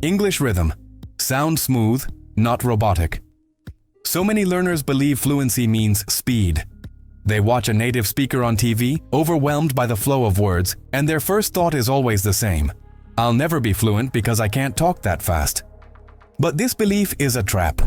English rhythm. Sound smooth, not robotic. So many learners believe fluency means speed. They watch a native speaker on TV, overwhelmed by the flow of words, and their first thought is always the same. I'll never be fluent because I can't talk that fast. But this belief is a trap.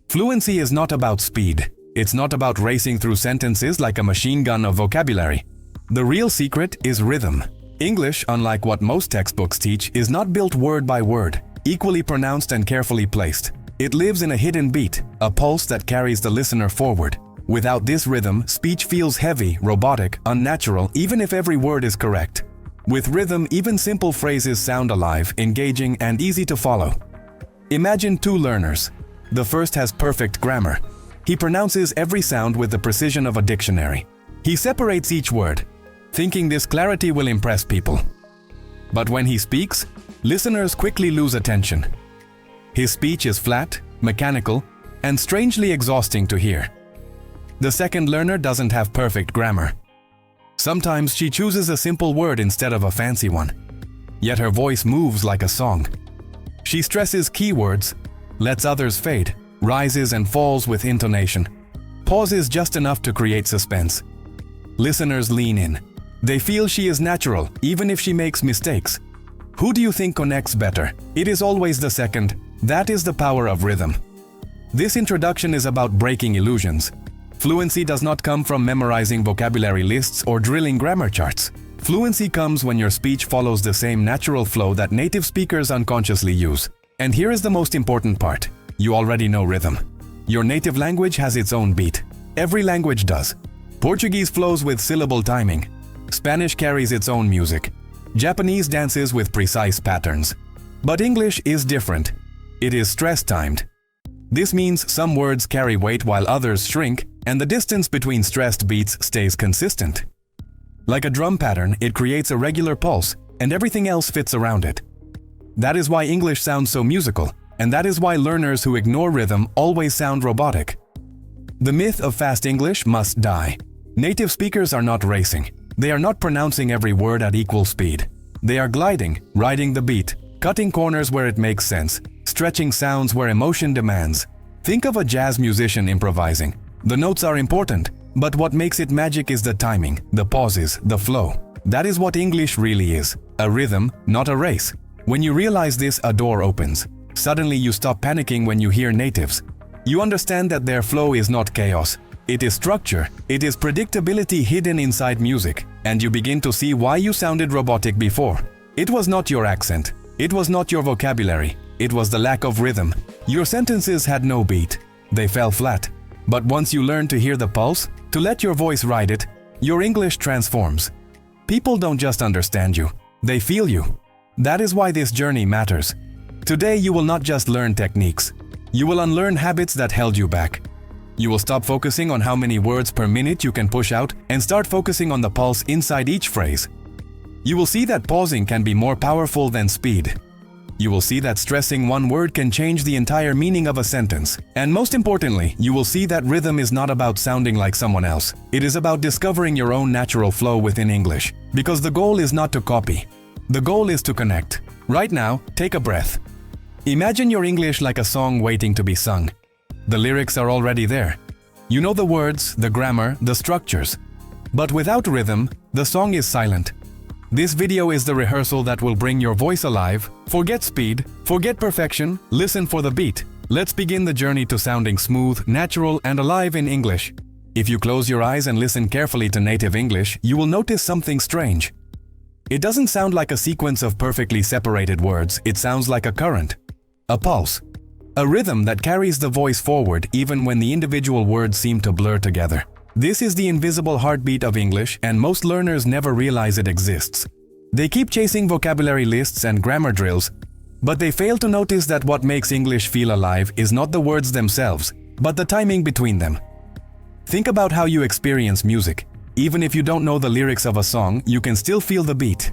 Fluency is not about speed. It's not about racing through sentences like a machine gun of vocabulary. The real secret is rhythm. English, unlike what most textbooks teach, is not built word by word, equally pronounced and carefully placed. It lives in a hidden beat, a pulse that carries the listener forward. Without this rhythm, speech feels heavy, robotic, unnatural, even if every word is correct. With rhythm, even simple phrases sound alive, engaging, and easy to follow. Imagine two learners. The first has perfect grammar. He pronounces every sound with the precision of a dictionary. He separates each word, thinking this clarity will impress people. But when he speaks, listeners quickly lose attention. His speech is flat, mechanical, and strangely exhausting to hear. The second learner doesn't have perfect grammar. Sometimes she chooses a simple word instead of a fancy one. Yet her voice moves like a song. She stresses keywords, lets others fade, rises and falls with intonation, pauses just enough to create suspense. Listeners lean in. They feel she is natural, even if she makes mistakes. Who do you think connects better? It is always the second. That is the power of rhythm. This introduction is about breaking illusions. Fluency does not come from memorizing vocabulary lists or drilling grammar charts. Fluency comes when your speech follows the same natural flow that native speakers unconsciously use. And here is the most important part. You already know rhythm. Your native language has its own beat. Every language does. Portuguese flows with syllable timing. Spanish carries its own music. Japanese dances with precise patterns. But English is different. It is stress-timed. This means some words carry weight while others shrink, and the distance between stressed beats stays consistent. Like a drum pattern, it creates a regular pulse, and everything else fits around it. That is why English sounds so musical, and that is why learners who ignore rhythm always sound robotic. The myth of fast English must die. Native speakers are not racing. They are not pronouncing every word at equal speed. They are gliding, riding the beat, cutting corners where it makes sense, stretching sounds where emotion demands. Think of a jazz musician improvising. The notes are important, but what makes it magic is the timing, the pauses, the flow. That is what English really is, a rhythm, not a race. When you realize this, a door opens. Suddenly you stop panicking when you hear natives. You understand that their flow is not chaos. It is structure, it is predictability hidden inside music, and you begin to see why you sounded robotic before. It was not your accent, it was not your vocabulary, it was the lack of rhythm. Your sentences had no beat, they fell flat. But once you learn to hear the pulse, to let your voice ride it, your English transforms. People don't just understand you, they feel you. That is why this journey matters. Today you will not just learn techniques, you will unlearn habits that held you back. You will stop focusing on how many words per minute you can push out and start focusing on the pulse inside each phrase. You will see that pausing can be more powerful than speed. You will see that stressing one word can change the entire meaning of a sentence. And most importantly, you will see that rhythm is not about sounding like someone else. It is about discovering your own natural flow within English. Because the goal is not to copy. The goal is to connect. Right now, take a breath. Imagine your English like a song waiting to be sung. The lyrics are already there. You know the words, the grammar, the structures. But without rhythm, the song is silent. This video is the rehearsal that will bring your voice alive. Forget speed, forget perfection, listen for the beat. Let's begin the journey to sounding smooth, natural, and alive in English. If you close your eyes and listen carefully to native English, you will notice something strange. It doesn't sound like a sequence of perfectly separated words, it sounds like a current, a pulse. A rhythm that carries the voice forward even when the individual words seem to blur together. This is the invisible heartbeat of English, and most learners never realize it exists. They keep chasing vocabulary lists and grammar drills, but they fail to notice that what makes English feel alive is not the words themselves, but the timing between them. Think about how you experience music. Even if you don't know the lyrics of a song, you can still feel the beat.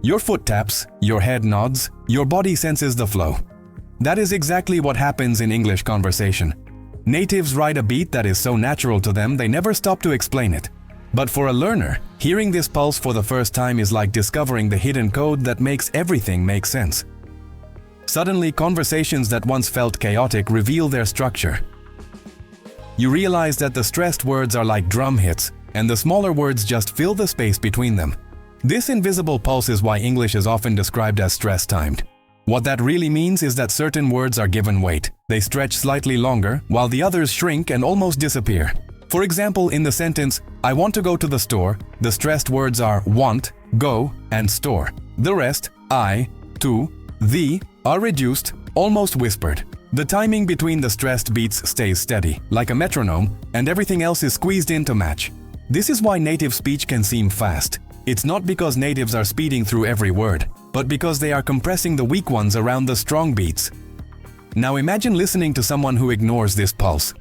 Your foot taps, your head nods, your body senses the flow. That is exactly what happens in English conversation. Natives ride a beat that is so natural to them they never stop to explain it. But for a learner, hearing this pulse for the first time is like discovering the hidden code that makes everything make sense. Suddenly, conversations that once felt chaotic reveal their structure. You realize that the stressed words are like drum hits, and the smaller words just fill the space between them. This invisible pulse is why English is often described as stress-timed. What that really means is that certain words are given weight. They stretch slightly longer, while the others shrink and almost disappear. For example, in the sentence, "I want to go to the store," the stressed words are want, go, and store. The rest, I, to, the, are reduced, almost whispered. The timing between the stressed beats stays steady, like a metronome, and everything else is squeezed in to match. This is why native speech can seem fast. It's not because natives are speeding through every word, but because they are compressing the weak ones around the strong beats. Now imagine listening to someone who ignores this pulse.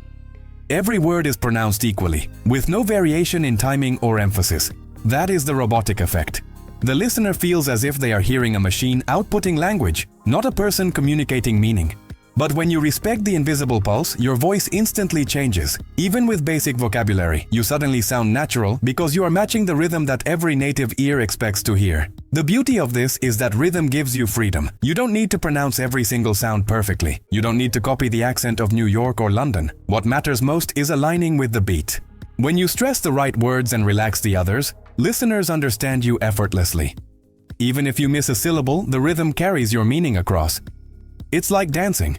Every word is pronounced equally, with no variation in timing or emphasis. That is the robotic effect. The listener feels as if they are hearing a machine outputting language, not a person communicating meaning. But when you respect the invisible pulse, your voice instantly changes. Even with basic vocabulary, you suddenly sound natural because you are matching the rhythm that every native ear expects to hear. The beauty of this is that rhythm gives you freedom. You don't need to pronounce every single sound perfectly. You don't need to copy the accent of New York or London. What matters most is aligning with the beat. When you stress the right words and relax the others, listeners understand you effortlessly. Even if you miss a syllable, the rhythm carries your meaning across. It's like dancing.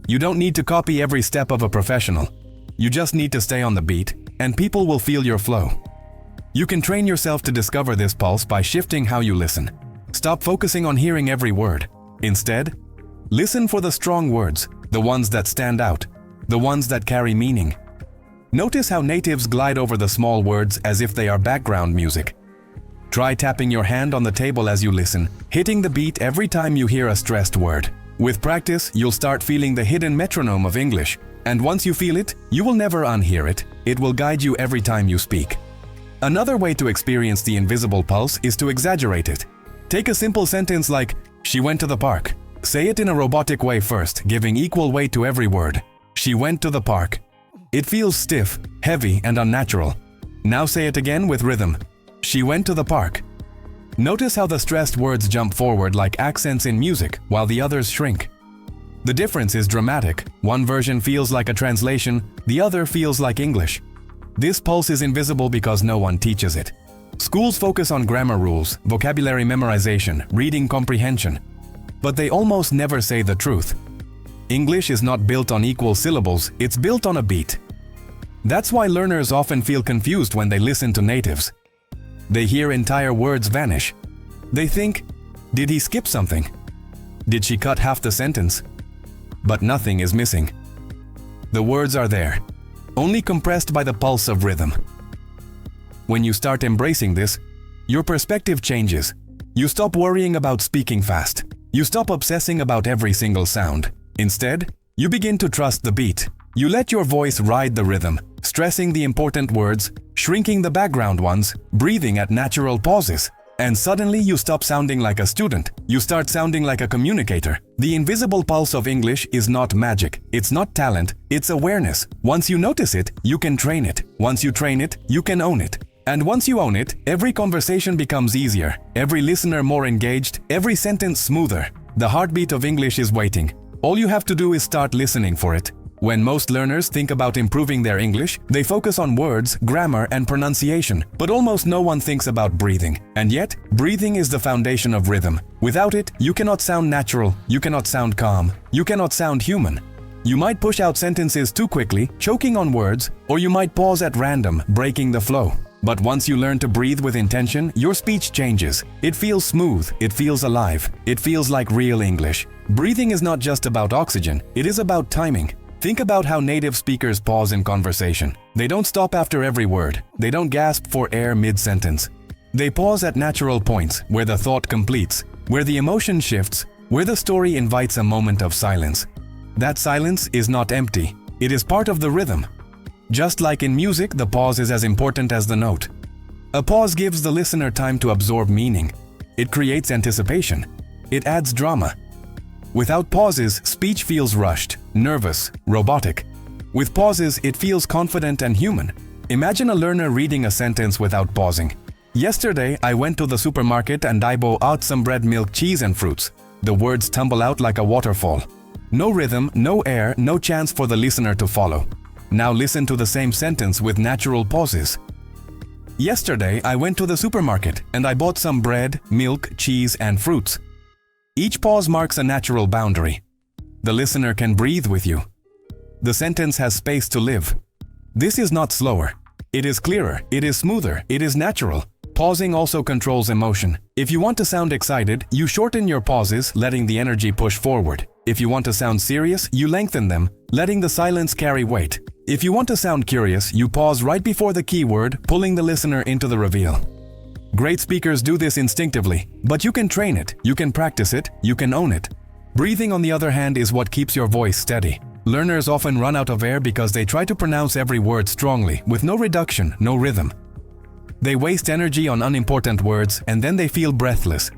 You don't need to copy every step of a professional. You just need to stay on the beat, and people will feel your flow. You can train yourself to discover this pulse by shifting how you listen. Stop focusing on hearing every word. Instead, listen for the strong words, the ones that stand out, the ones that carry meaning. Notice how natives glide over the small words as if they are background music. Try tapping your hand on the table as you listen, hitting the beat every time you hear a stressed word. With practice, you'll start feeling the hidden metronome of English, and once you feel it, you will never unhear it. It will guide you every time you speak. Another way to experience the invisible pulse is to exaggerate it. Take a simple sentence like, "She went to the park." Say it in a robotic way first, giving equal weight to every word. She went to the park. It feels stiff, heavy, and unnatural. Now say it again with rhythm. She went to the park. Notice how the stressed words jump forward like accents in music, while the others shrink. The difference is dramatic. One version feels like a translation, the other feels like English. This pulse is invisible because no one teaches it. Schools focus on grammar rules, vocabulary memorization, reading comprehension. But they almost never say the truth. English is not built on equal syllables, it's built on a beat. That's why learners often feel confused when they listen to natives. They hear entire words vanish. They think, did he skip something? Did she cut half the sentence? But nothing is missing. The words are there, only compressed by the pulse of rhythm. When you start embracing this, your perspective changes. You stop worrying about speaking fast. You stop obsessing about every single sound. Instead, you begin to trust the beat. You let your voice ride the rhythm, stressing the important words, shrinking the background ones, breathing at natural pauses. And suddenly you stop sounding like a student. You start sounding like a communicator. The invisible pulse of English is not magic. It's not talent. It's awareness. Once you notice it, you can train it. Once you train it, you can own it. And once you own it, every conversation becomes easier, every listener more engaged, every sentence smoother. The heartbeat of English is waiting. All you have to do is start listening for it. When most learners think about improving their English, they focus on words, grammar, and pronunciation, but almost no one thinks about breathing. And yet, breathing is the foundation of rhythm. Without it, you cannot sound natural, you cannot sound calm, you cannot sound human. You might push out sentences too quickly, choking on words, or you might pause at random, breaking the flow. But once you learn to breathe with intention, your speech changes. It feels smooth, it feels alive, it feels like real English. Breathing is not just about oxygen, it is about timing. Think about how native speakers pause in conversation. They don't stop after every word. They don't gasp for air mid-sentence. They pause at natural points, where the thought completes, where the emotion shifts, where the story invites a moment of silence. That silence is not empty. It is part of the rhythm. Just like in music, the pause is as important as the note. A pause gives the listener time to absorb meaning. It creates anticipation. It adds drama. Without pauses, speech feels rushed, nervous, robotic. With pauses, it feels confident and human. Imagine a learner reading a sentence without pausing. Yesterday, I went to the supermarket and I bought out some bread, milk, cheese, and fruits. The words tumble out like a waterfall. No rhythm, no air, no chance for the listener to follow. Now listen to the same sentence with natural pauses. Yesterday, I went to the supermarket and I bought some bread, milk, cheese, and fruits. Each pause marks a natural boundary. The listener can breathe with you. The sentence has space to live. This is not slower. It is clearer, it is smoother, it is natural. Pausing also controls emotion. If you want to sound excited, you shorten your pauses, letting the energy push forward. If you want to sound serious, you lengthen them, letting the silence carry weight. If you want to sound curious, you pause right before the keyword, pulling the listener into the reveal. Great speakers do this instinctively, but you can train it, you can practice it, you can own it. Breathing, on the other hand, is what keeps your voice steady. Learners often run out of air because they try to pronounce every word strongly, with no reduction, no rhythm. They waste energy on unimportant words and then they feel breathless.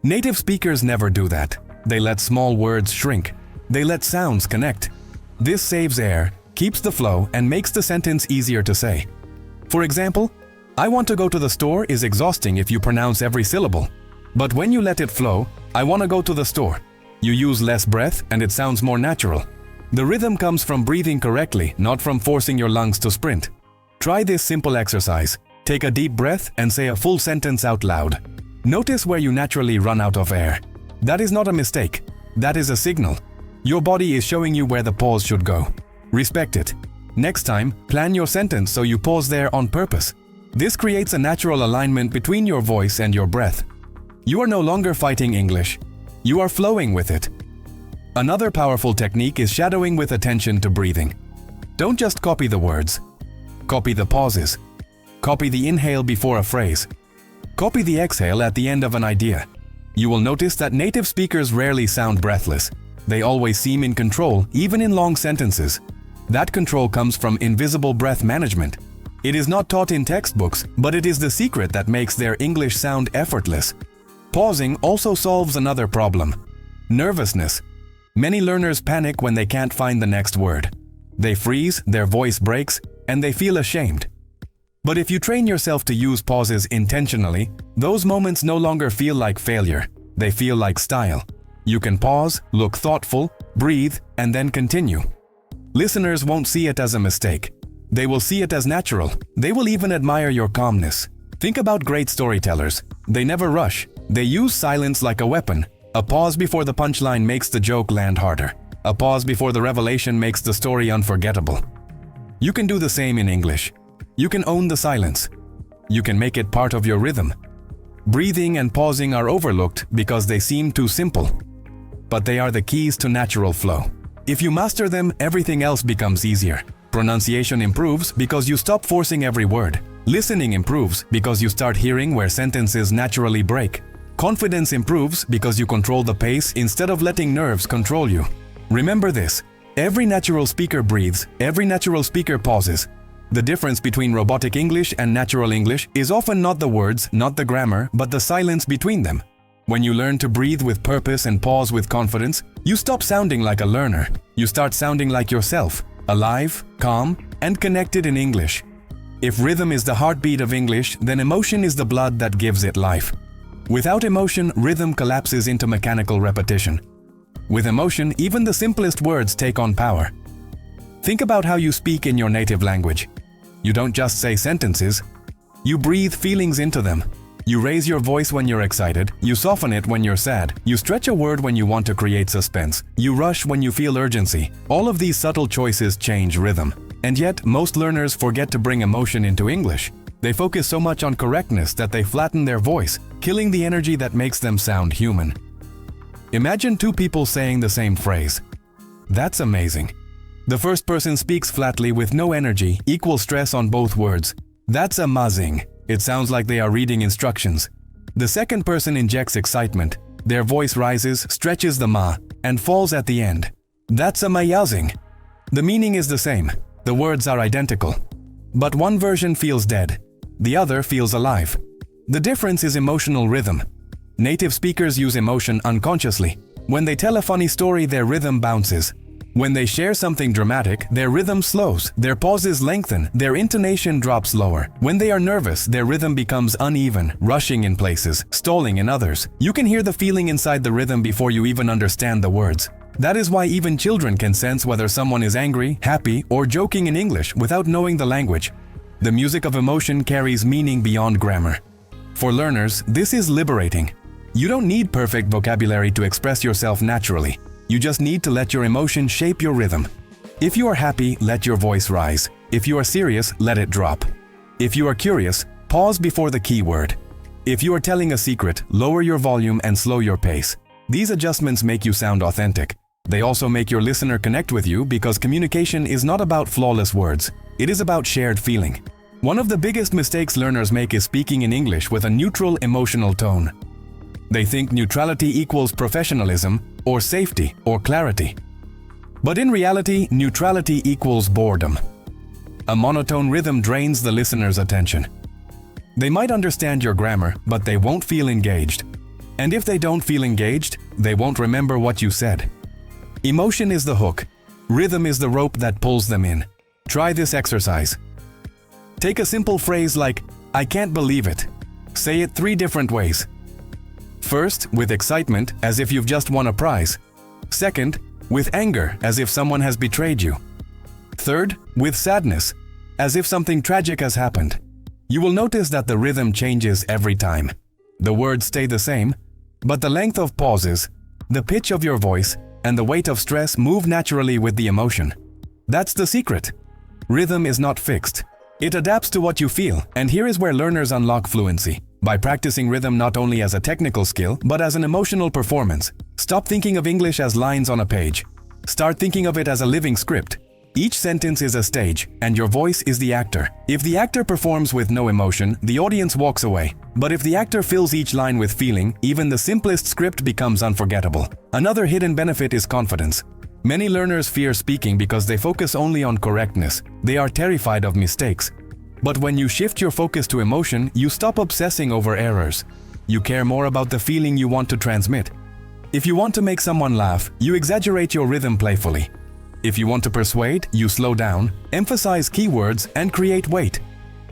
Native speakers never do that. They let small words shrink. They let sounds connect. This saves air, keeps the flow, and makes the sentence easier to say. For example, I want to go to the store is exhausting if you pronounce every syllable. But when you let it flow, I want to go to the store. You use less breath and it sounds more natural. The rhythm comes from breathing correctly, not from forcing your lungs to sprint. Try this simple exercise. Take a deep breath and say a full sentence out loud. Notice where you naturally run out of air. That is not a mistake. That is a signal. Your body is showing you where the pause should go. Respect it. Next time, plan your sentence so you pause there on purpose. This creates a natural alignment between your voice and your breath. You are no longer fighting English. You are flowing with it. Another powerful technique is shadowing with attention to breathing. Don't just copy the words. Copy the pauses. Copy the inhale before a phrase. Copy the exhale at the end of an idea. You will notice that native speakers rarely sound breathless. They always seem in control, even in long sentences. That control comes from invisible breath management. It is not taught in textbooks, but it is the secret that makes their English sound effortless. Pausing also solves another problem: nervousness. Many learners panic when they can't find the next word. They freeze, their voice breaks, and they feel ashamed. But if you train yourself to use pauses intentionally, those moments no longer feel like failure. They feel like style. You can pause, look thoughtful, breathe, and then continue. Listeners won't see it as a mistake. They will see it as natural. They will even admire your calmness. Think about great storytellers. They never rush. They use silence like a weapon. A pause before the punchline makes the joke land harder. A pause before the revelation makes the story unforgettable. You can do the same in English. You can own the silence. You can make it part of your rhythm. Breathing and pausing are overlooked because they seem too simple. But they are the keys to natural flow. If you master them, everything else becomes easier. Pronunciation improves because you stop forcing every word. Listening improves because you start hearing where sentences naturally break. Confidence improves because you control the pace instead of letting nerves control you. Remember this: every natural speaker breathes, every natural speaker pauses. The difference between robotic English and natural English is often not the words, not the grammar, but the silence between them. When you learn to breathe with purpose and pause with confidence, you stop sounding like a learner. You start sounding like yourself, alive, calm, and connected in English. If rhythm is the heartbeat of English, then emotion is the blood that gives it life. Without emotion, rhythm collapses into mechanical repetition. With emotion, even the simplest words take on power. Think about how you speak in your native language. You don't just say sentences. You breathe feelings into them. You raise your voice when you're excited. You soften it when you're sad. You stretch a word when you want to create suspense. You rush when you feel urgency. All of these subtle choices change rhythm. And yet, most learners forget to bring emotion into English. They focus so much on correctness that they flatten their voice, killing the energy that makes them sound human. Imagine two people saying the same phrase. That's amazing. The first person speaks flatly with no energy, equal stress on both words. That's amazing. It sounds like they are reading instructions. The second person injects excitement. Their voice rises, stretches the ma, and falls at the end. That's amazing. The meaning is the same. The words are identical. But one version feels dead. The other feels alive. The difference is emotional rhythm. Native speakers use emotion unconsciously. When they tell a funny story, their rhythm bounces. When they share something dramatic, their rhythm slows, their pauses lengthen, their intonation drops lower. When they are nervous, their rhythm becomes uneven, rushing in places, stalling in others. You can hear the feeling inside the rhythm before you even understand the words. That is why even children can sense whether someone is angry, happy, or joking in English without knowing the language. The music of emotion carries meaning beyond grammar. For learners, this is liberating. You don't need perfect vocabulary to express yourself naturally. You just need to let your emotion shape your rhythm. If you are happy, let your voice rise. If you are serious, let it drop. If you are curious, pause before the key word. If you are telling a secret, lower your volume and slow your pace. These adjustments make you sound authentic. They also make your listener connect with you because communication is not about flawless words. It is about shared feeling. One of the biggest mistakes learners make is speaking in English with a neutral emotional tone. They think neutrality equals professionalism, or safety, or clarity. But in reality, neutrality equals boredom. A monotone rhythm drains the listener's attention. They might understand your grammar, but they won't feel engaged. And if they don't feel engaged, they won't remember what you said. Emotion is the hook. Rhythm is the rope that pulls them in. Try this exercise. Take a simple phrase like, "I can't believe it." Say it 3 different ways. First, with excitement, as if you've just won a prize. Second, with anger, as if someone has betrayed you. Third, with sadness, as if something tragic has happened. You will notice that the rhythm changes every time. The words stay the same, but the length of pauses, the pitch of your voice, and the weight of stress move naturally with the emotion. That's the secret. Rhythm is not fixed. It adapts to what you feel, and here is where learners unlock fluency. By practicing rhythm not only as a technical skill, but as an emotional performance. Stop thinking of English as lines on a page. Start thinking of it as a living script. Each sentence is a stage, and your voice is the actor. If the actor performs with no emotion, the audience walks away. But if the actor fills each line with feeling, even the simplest script becomes unforgettable. Another hidden benefit is confidence. Many learners fear speaking because they focus only on correctness. They are terrified of mistakes. But when you shift your focus to emotion, you stop obsessing over errors. You care more about the feeling you want to transmit. If you want to make someone laugh, you exaggerate your rhythm playfully. If you want to persuade, you slow down, emphasize keywords, and create weight.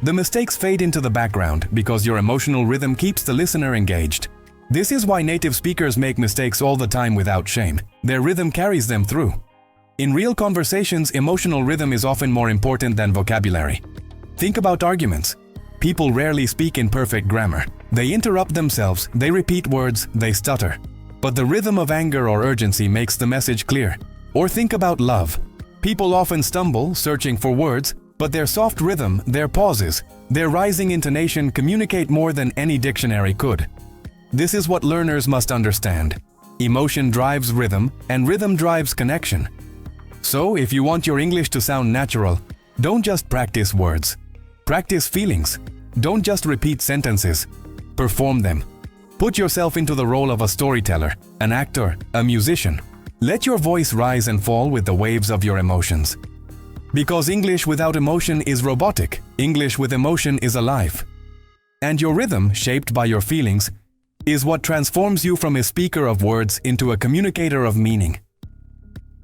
The mistakes fade into the background because your emotional rhythm keeps the listener engaged. This is why native speakers make mistakes all the time without shame. Their rhythm carries them through. In real conversations, emotional rhythm is often more important than vocabulary. Think about arguments. People rarely speak in perfect grammar. They interrupt themselves, they repeat words, they stutter. But the rhythm of anger or urgency makes the message clear. Or think about love. People often stumble, searching for words, but their soft rhythm, their pauses, their rising intonation communicate more than any dictionary could. This is what learners must understand. Emotion drives rhythm, and rhythm drives connection. So, if you want your English to sound natural, don't just practice words. Practice feelings. Don't just repeat sentences. Perform them. Put yourself into the role of a storyteller, an actor, a musician. Let your voice rise and fall with the waves of your emotions. Because English without emotion is robotic. English with emotion is alive. And your rhythm, shaped by your feelings, is what transforms you from a speaker of words into a communicator of meaning.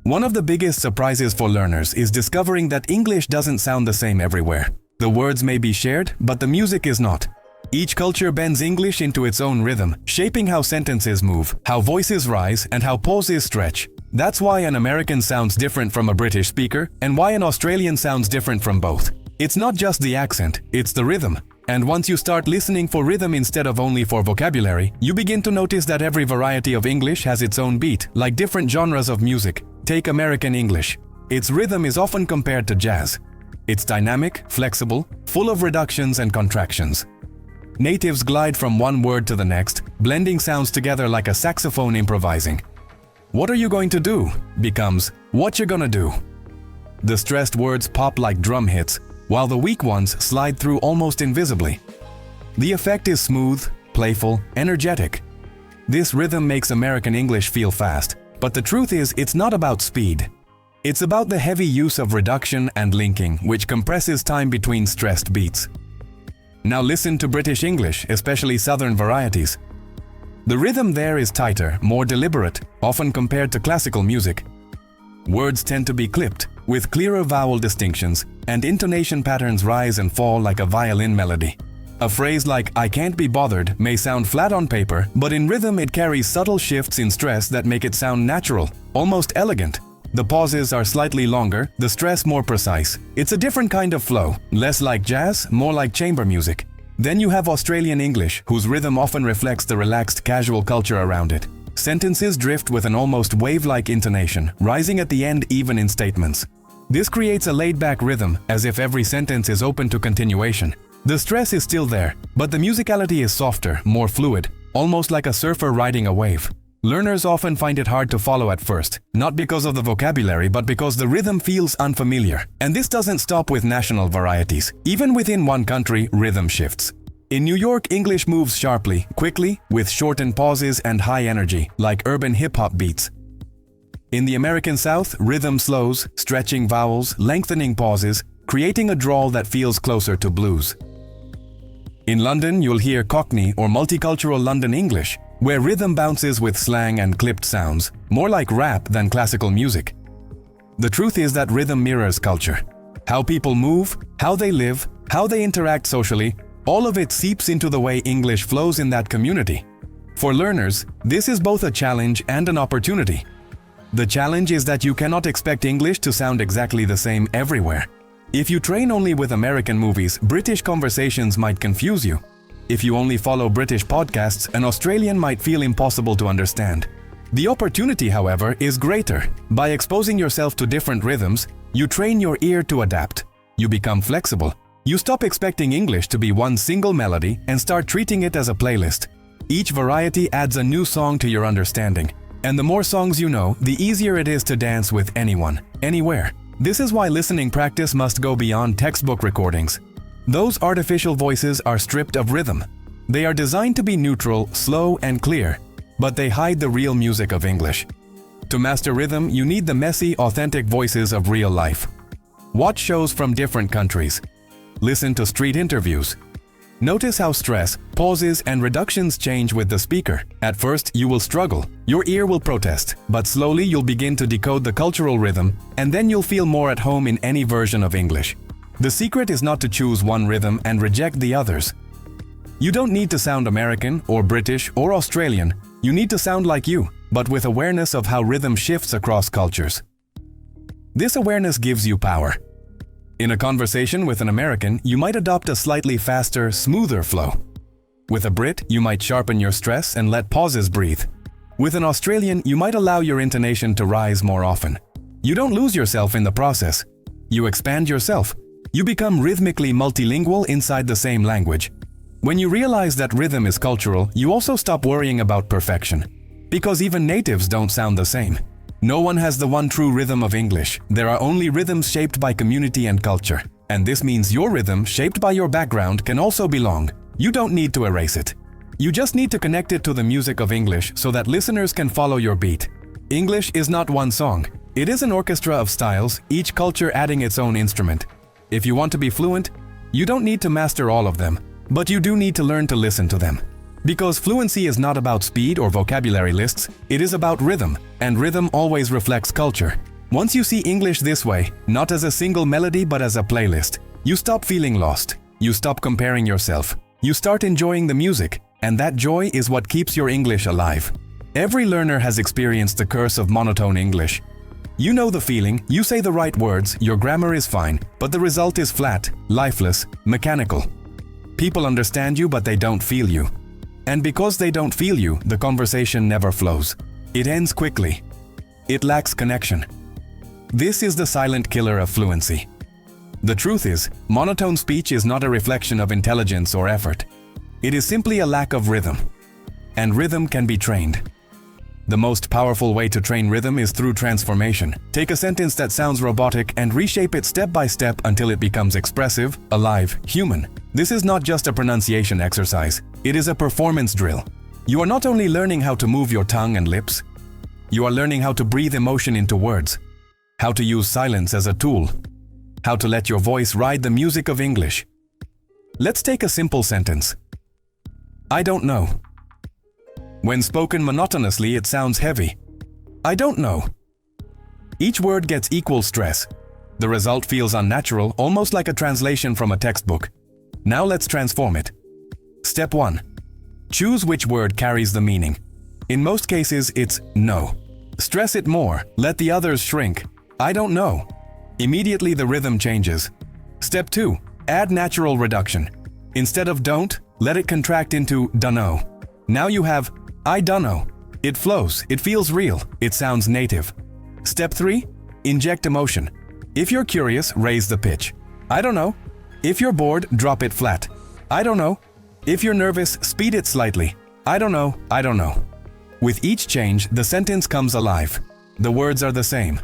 One of the biggest surprises for learners is discovering that English doesn't sound the same everywhere. The words may be shared, but the music is not. Each culture bends English into its own rhythm, shaping how sentences move, how voices rise, and how pauses stretch. That's why an American sounds different from a British speaker, and why an Australian sounds different from both. It's not just the accent, it's the rhythm. And once you start listening for rhythm instead of only for vocabulary, you begin to notice that every variety of English has its own beat, like different genres of music. Take American English. Its rhythm is often compared to jazz. It's dynamic, flexible, full of reductions and contractions. Natives glide from one word to the next, blending sounds together like a saxophone improvising. "What are you going to do?" becomes, "What you gonna do?" The stressed words pop like drum hits, while the weak ones slide through almost invisibly. The effect is smooth, playful, energetic. This rhythm makes American English feel fast, but the truth is it's not about speed. It's about the heavy use of reduction and linking, which compresses time between stressed beats. Now listen to British English, especially Southern varieties. The rhythm there is tighter, more deliberate, often compared to classical music. Words tend to be clipped, with clearer vowel distinctions, and intonation patterns rise and fall like a violin melody. A phrase like "I can't be bothered" may sound flat on paper, but in rhythm it carries subtle shifts in stress that make it sound natural, almost elegant. The pauses are slightly longer, the stress more precise. It's a different kind of flow, less like jazz, more like chamber music. Then you have Australian English, whose rhythm often reflects the relaxed, casual culture around it. Sentences drift with an almost wave-like intonation, rising at the end even in statements. This creates a laid-back rhythm, as if every sentence is open to continuation. The stress is still there, but the musicality is softer, more fluid, almost like a surfer riding a wave. Learners often find it hard to follow at first, not because of the vocabulary, but because the rhythm feels unfamiliar. And this doesn't stop with national varieties. Even within one country, rhythm shifts. In New York, English moves sharply, quickly, with shortened pauses and high energy, like urban hip-hop beats. In the American South, rhythm slows, stretching vowels, lengthening pauses, creating a drawl that feels closer to blues. In London, you'll hear Cockney or multicultural London English, where rhythm bounces with slang and clipped sounds, more like rap than classical music. The truth is that rhythm mirrors culture. How people move, how they live, how they interact socially, all of it seeps into the way English flows in that community. For learners, this is both a challenge and an opportunity. The challenge is that you cannot expect English to sound exactly the same everywhere. If you train only with American movies, British conversations might confuse you. If you only follow British podcasts, an Australian might feel impossible to understand. The opportunity, however, is greater. By exposing yourself to different rhythms, you train your ear to adapt. You become flexible. You stop expecting English to be one single melody and start treating it as a playlist. Each variety adds a new song to your understanding. And the more songs you know, the easier it is to dance with anyone, anywhere. This is why listening practice must go beyond textbook recordings. Those artificial voices are stripped of rhythm. They are designed to be neutral, slow, and clear, but they hide the real music of English. To master rhythm, you need the messy, authentic voices of real life. Watch shows from different countries. Listen to street interviews. Notice how stress, pauses, and reductions change with the speaker. At first, you will struggle. Your ear will protest, but slowly you'll begin to decode the cultural rhythm, and then you'll feel more at home in any version of English. The secret is not to choose one rhythm and reject the others. You don't need to sound American or British or Australian. You need to sound like you, but with awareness of how rhythm shifts across cultures. This awareness gives you power. In a conversation with an American, you might adopt a slightly faster, smoother flow. With a Brit, you might sharpen your stress and let pauses breathe. With an Australian, you might allow your intonation to rise more often. You don't lose yourself in the process. You expand yourself. You become rhythmically multilingual inside the same language. When you realize that rhythm is cultural, you also stop worrying about perfection. Because even natives don't sound the same. No one has the one true rhythm of English. There are only rhythms shaped by community and culture. And this means your rhythm, shaped by your background, can also belong. You don't need to erase it. You just need to connect it to the music of English so that listeners can follow your beat. English is not one song. It is an orchestra of styles, each culture adding its own instrument. If you want to be fluent, you don't need to master all of them, but you do need to learn to listen to them. Because fluency is not about speed or vocabulary lists, it is about rhythm, and rhythm always reflects culture. Once you see English this way, not as a single melody but as a playlist, you stop feeling lost. You stop comparing yourself. You start enjoying the music, and that joy is what keeps your English alive. Every learner has experienced the curse of monotone English. You know the feeling, you say the right words, your grammar is fine, but the result is flat, lifeless, mechanical. People understand you, but they don't feel you. And because they don't feel you, the conversation never flows. It ends quickly. It lacks connection. This is the silent killer of fluency. The truth is, monotone speech is not a reflection of intelligence or effort. It is simply a lack of rhythm. And rhythm can be trained. The most powerful way to train rhythm is through transformation. Take a sentence that sounds robotic and reshape it step by step until it becomes expressive, alive, human. This is not just a pronunciation exercise. It is a performance drill. You are not only learning how to move your tongue and lips, you are learning how to breathe emotion into words, how to use silence as a tool, how to let your voice ride the music of English. Let's take a simple sentence. I don't know. When spoken monotonously, it sounds heavy. I don't know. Each word gets equal stress. The result feels unnatural, almost like a translation from a textbook. Now let's transform it. Step 1. Choose which word carries the meaning. In most cases, it's no. Stress it more, let the others shrink. I don't know. Immediately the rhythm changes. Step 2. Add natural reduction. Instead of don't, let it contract into dunno. Now you have I dunno. It flows, it feels real, it sounds native. Step 3. Inject emotion. If you're curious, raise the pitch. I don't know. If you're bored, drop it flat. I don't know. If you're nervous, speed it slightly. I don't know, I don't know. With each change, the sentence comes alive. The words are the same.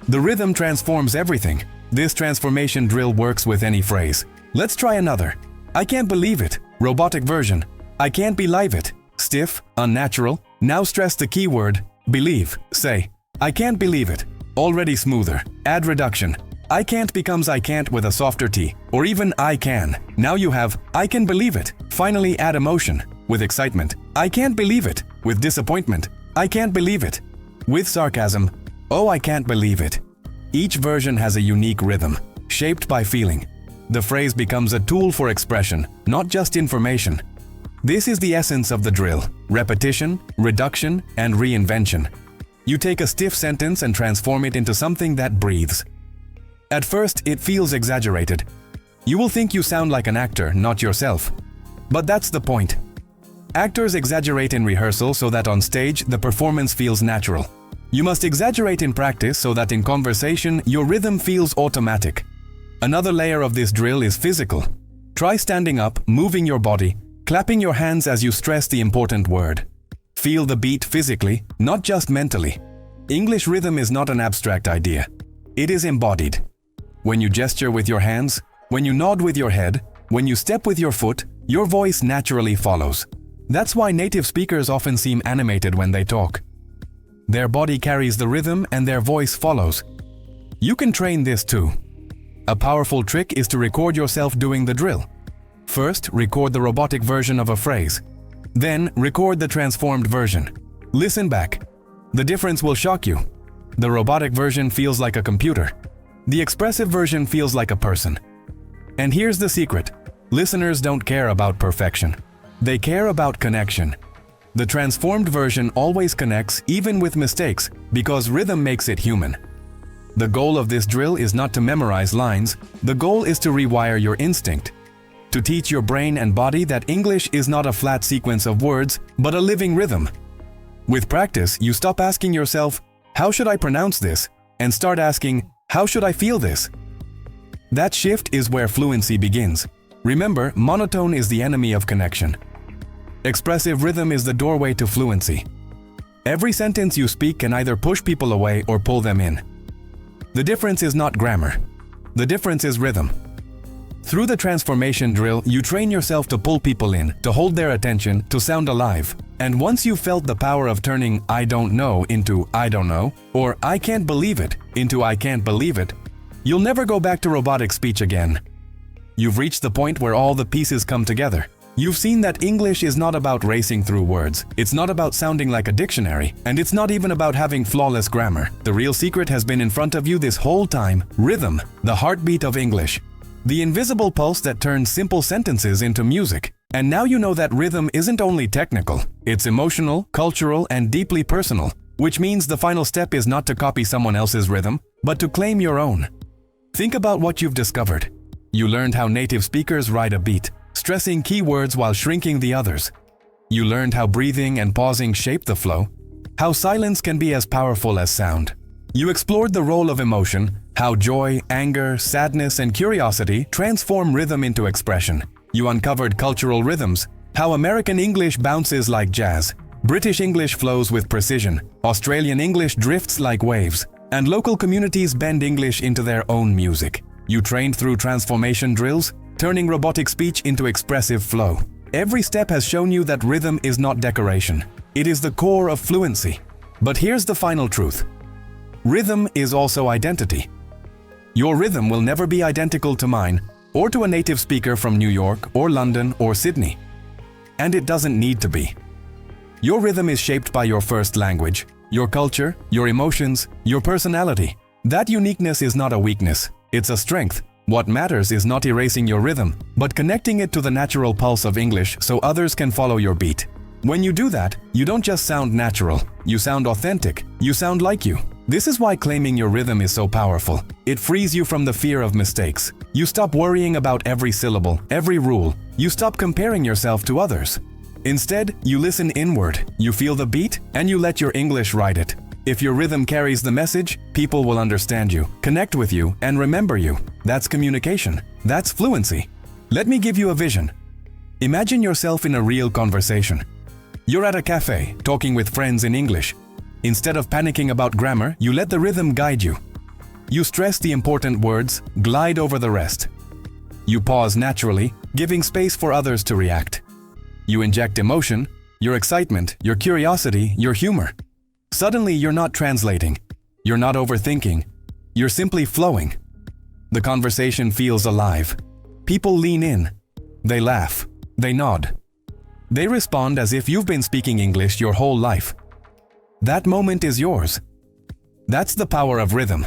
The rhythm transforms everything. This transformation drill works with any phrase. Let's try another. I can't believe it. Robotic version. I can't believe it. Stiff, unnatural. Now stress the keyword, believe. Say, I can't believe it. Already smoother. Add reduction. I can't becomes I can't with a softer T. Or even I can. Now you have I can believe it. Finally add emotion. With excitement. I can't believe it. With disappointment. I can't believe it. With sarcasm. Oh, I can't believe it. Each version has a unique rhythm, shaped by feeling. The phrase becomes a tool for expression, not just information. This is the essence of the drill: repetition, reduction, and reinvention. You take a stiff sentence and transform it into something that breathes. At first, it feels exaggerated. You will think you sound like an actor, not yourself. But that's the point. Actors exaggerate in rehearsal so that on stage the performance feels natural. You must exaggerate in practice so that in conversation your rhythm feels automatic. Another layer of this drill is physical. Try standing up, moving your body, clapping your hands as you stress the important word. Feel the beat physically, not just mentally. English rhythm is not an abstract idea. It is embodied. When you gesture with your hands, when you nod with your head, when you step with your foot, your voice naturally follows. That's why native speakers often seem animated when they talk. Their body carries the rhythm and their voice follows. You can train this too. A powerful trick is to record yourself doing the drill. First, record the robotic version of a phrase. Then, record the transformed version. Listen back. The difference will shock you. The robotic version feels like a computer. The expressive version feels like a person. And here's the secret. Listeners don't care about perfection. They care about connection. The transformed version always connects, even with mistakes, because rhythm makes it human. The goal of this drill is not to memorize lines. The goal is to rewire your instinct. To teach your brain and body that English is not a flat sequence of words, but a living rhythm. With practice, you stop asking yourself, how should I pronounce this? And start asking, how should I feel this? That shift is where fluency begins. Remember, monotone is the enemy of connection. Expressive rhythm is the doorway to fluency. Every sentence you speak can either push people away or pull them in. The difference is not grammar. The difference is rhythm. Through the transformation drill, you train yourself to pull people in, to hold their attention, to sound alive. And once you've felt the power of turning I don't know into I don't know, or I can't believe it into I can't believe it, you'll never go back to robotic speech again. You've reached the point where all the pieces come together. You've seen that English is not about racing through words. It's not about sounding like a dictionary, and it's not even about having flawless grammar. The real secret has been in front of you this whole time: rhythm, the heartbeat of English. The invisible pulse that turns simple sentences into music. And now you know that rhythm isn't only technical. It's emotional, cultural, and deeply personal, which means the final step is not to copy someone else's rhythm, but to claim your own. Think about what you've discovered. You learned how native speakers ride a beat, stressing keywords while shrinking the others. You learned how breathing and pausing shape the flow, how silence can be as powerful as sound. You explored the role of emotion, how joy, anger, sadness, and curiosity transform rhythm into expression. You uncovered cultural rhythms, how American English bounces like jazz, British English flows with precision, Australian English drifts like waves, and local communities bend English into their own music. You trained through transformation drills, turning robotic speech into expressive flow. Every step has shown you that rhythm is not decoration. It is the core of fluency. But here's the final truth. Rhythm is also identity. Your rhythm will never be identical to mine, or to a native speaker from New York, or London, or Sydney. And it doesn't need to be. Your rhythm is shaped by your first language, your culture, your emotions, your personality. That uniqueness is not a weakness, it's a strength. What matters is not erasing your rhythm, but connecting it to the natural pulse of English so others can follow your beat. When you do that, you don't just sound natural, you sound authentic, you sound like you. This is why claiming your rhythm is so powerful. It frees you from the fear of mistakes. You stop worrying about every syllable, every rule. You stop comparing yourself to others. Instead, you listen inward, you feel the beat, and you let your English ride it. If your rhythm carries the message, people will understand you, connect with you, and remember you. That's communication. That's fluency. Let me give you a vision. Imagine yourself in a real conversation. You're at a cafe, talking with friends in English. Instead of panicking about grammar, you let the rhythm guide you. You stress the important words, glide over the rest. You pause naturally, giving space for others to react. You inject emotion, your excitement, your curiosity, your humor. Suddenly, you're not translating. You're not overthinking. You're simply flowing. The conversation feels alive. People lean in. They laugh. They nod. They respond as if you've been speaking English your whole life. That moment is yours. That's the power of rhythm.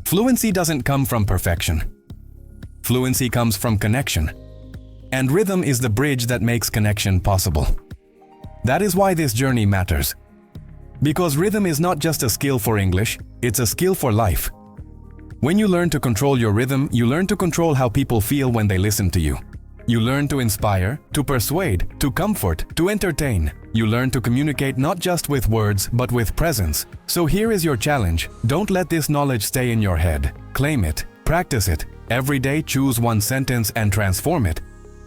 Fluency doesn't come from perfection. Fluency comes from connection. And rhythm is the bridge that makes connection possible. That is why this journey matters. Because rhythm is not just a skill for English, it's a skill for life. When you learn to control your rhythm, you learn to control how people feel when they listen to you. You learn to inspire, to persuade, to comfort, to entertain. You learn to communicate not just with words, but with presence. So here is your challenge. Don't let this knowledge stay in your head. Claim it. Practice it. Every day choose one sentence and transform it.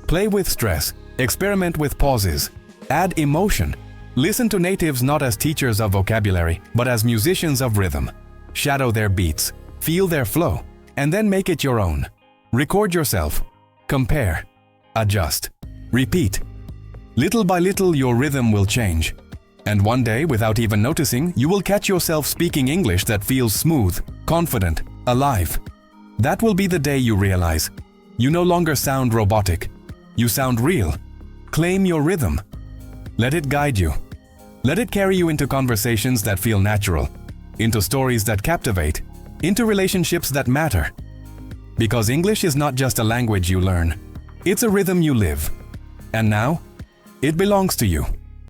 Play with stress. Experiment with pauses. Add emotion. Listen to natives not as teachers of vocabulary, but as musicians of rhythm. Shadow their beats. Feel their flow. And then make it your own. Record yourself. Compare. Adjust. Repeat. Little by little, your rhythm will change. And one day, without even noticing, you will catch yourself speaking English that feels smooth, confident, alive. That will be the day you realize you no longer sound robotic. You sound real. Claim your rhythm. Let it guide you. Let it carry you into conversations that feel natural, into stories that captivate, into relationships that matter. Because English is not just a language you learn. It's a rhythm you live. And now, it belongs to you.